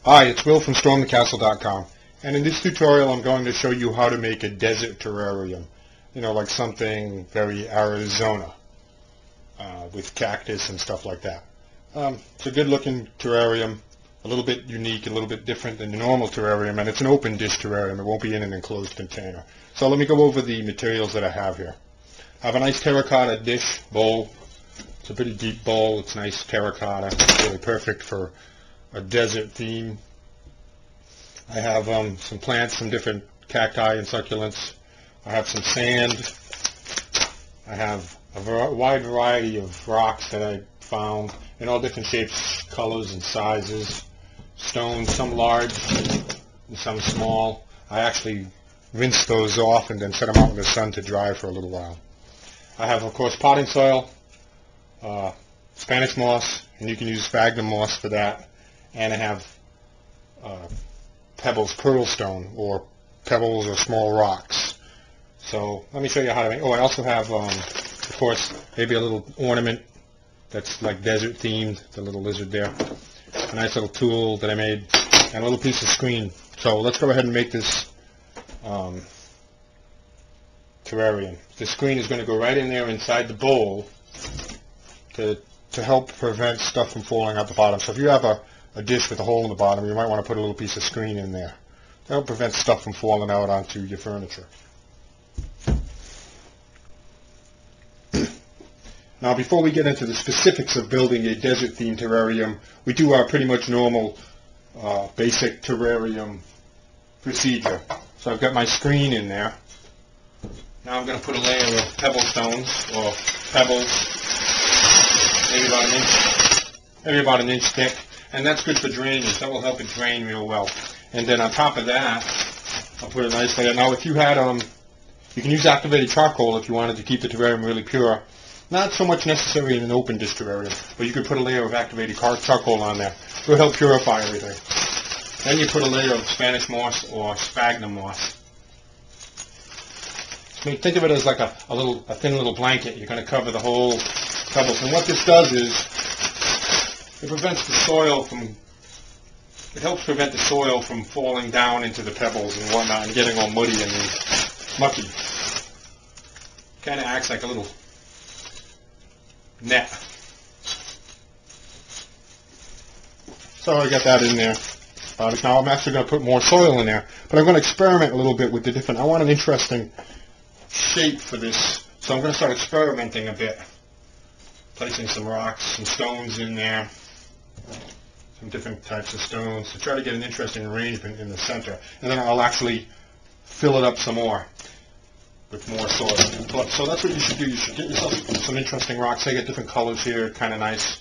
Hi, it's Will from StormTheCastle.com, and in this tutorial I'm going to show you how to make a desert terrarium. Like something very Arizona, with cactus and stuff like that. It's a good looking terrarium, a little bit unique, a little bit different than the normal terrarium, and it's an open dish terrarium. It won't be in an enclosed container. So let me go over the materials that I have here. I have a nice terracotta dish bowl. It's a pretty deep bowl. It's nice terracotta. It's really perfect for a desert theme. I have some plants, some different cacti and succulents. I have some sand. I have a wide variety of rocks that I found in all different shapes, colors, and sizes. Stones, some large and some small. I actually rinsed those off and then set them out in the sun to dry for a little while. I have, of course, potting soil, Spanish moss, and you can use sphagnum moss for that. And I have pebbles, pearl stone, or pebbles or small rocks. So let me show you how to make. Oh, I also have, of course, maybe a little ornament that's like desert themed. The little lizard there. A nice little tool that I made, and a little piece of screen. So let's go ahead and make this terrarium. The screen is going to go right in there inside the bowl to help prevent stuff from falling out the bottom. So if you have a dish with a hole in the bottom, you might want to put a little piece of screen in there. That'll prevent stuff from falling out onto your furniture. Now, before we get into the specifics of building a desert-themed terrarium, we do our pretty much normal basic terrarium procedure. So I've got my screen in there. Now I'm going to put a layer of pebble stones, or pebbles, maybe about an inch thick. And that's good for drainage. That will help it drain real well. And then on top of that, I'll put a nice layer. Now, if you had, you can use activated charcoal if you wanted to keep the terrarium really pure. Not so much necessary in an open dish terrarium, but you could put a layer of activated charcoal on there. It will help purify everything. Then you put a layer of Spanish moss or sphagnum moss. I mean, think of it as like a thin little blanket. You're going to cover the whole pebbles. And what this does is, it prevents the soil from, it helps prevent the soil from falling down into the pebbles and whatnot and getting all muddy and mucky. Kind of acts like a little net. So I got that in there. Now I'm actually going to put more soil in there, but I'm going to experiment a little bit with the different, I want an interesting shape for this, so I'm going to start experimenting a bit. Placing some rocks, some stones in there. Some different types of stones to try to get an interesting arrangement in the center, and then I'll actually fill it up some more with more soil. So that's what you should do. You should get yourself some interesting rocks. They get different colors here, kind of nice.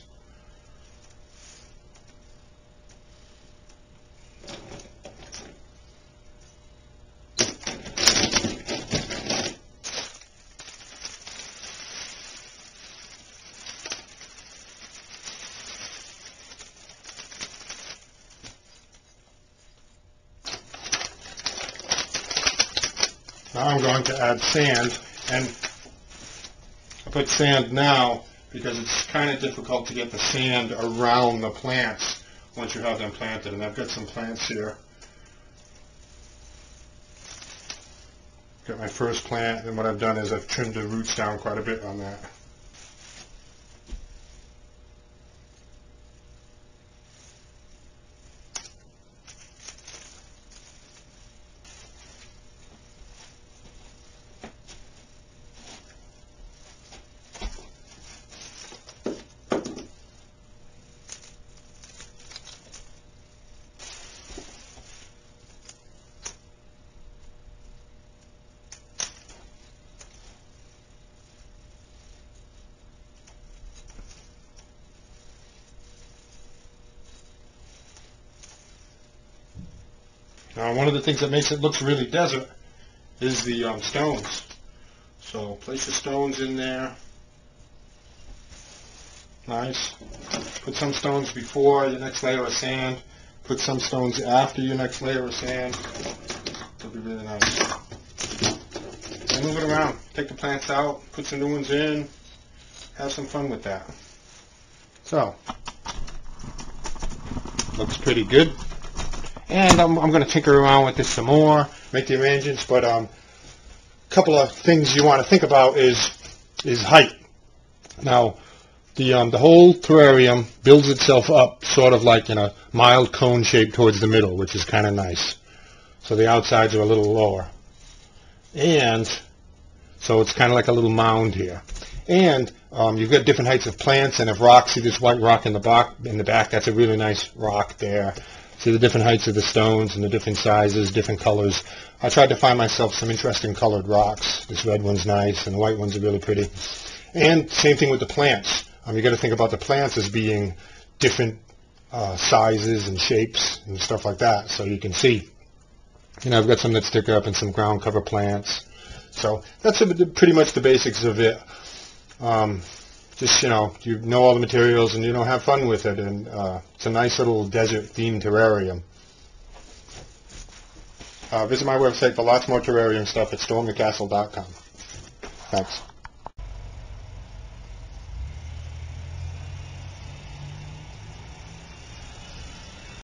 Now I'm going to add sand, and I put sand now because it's kind of difficult to get the sand around the plants once you have them planted. And I've got some plants here. Got my first plant, and what I've done is I've trimmed the roots down quite a bit on that. Now, one of the things that makes it look really desert is the stones. So place your stones in there. Nice. Put some stones before your next layer of sand. Put some stones after your next layer of sand. It'll be really nice. And move it around. Take the plants out. Put some new ones in. Have some fun with that. So, looks pretty good. And I'm going to tinker around with this some more, make the arrangements, but a couple of things you want to think about is height. Now, the whole terrarium builds itself up sort of like in a mild cone shape towards the middle, which is kind of nice. So the outsides are a little lower. And so it's kind of like a little mound here. And you've got different heights of plants and of rocks. See this white rock in the back? That's a really nice rock there. See the different heights of the stones and the different sizes, different colors. I tried to find myself some interesting colored rocks. This red one's nice, and the white ones are really pretty. And same thing with the plants. You got to think about the plants as being different sizes and shapes and stuff like that, so you can see. I've got some that stick up and some ground cover plants. So that's pretty much the basics of it. Just, you know all the materials and have fun with it. And it's a nice little desert-themed terrarium. Visit my website for lots more terrarium stuff at stormthecastle.com. Thanks.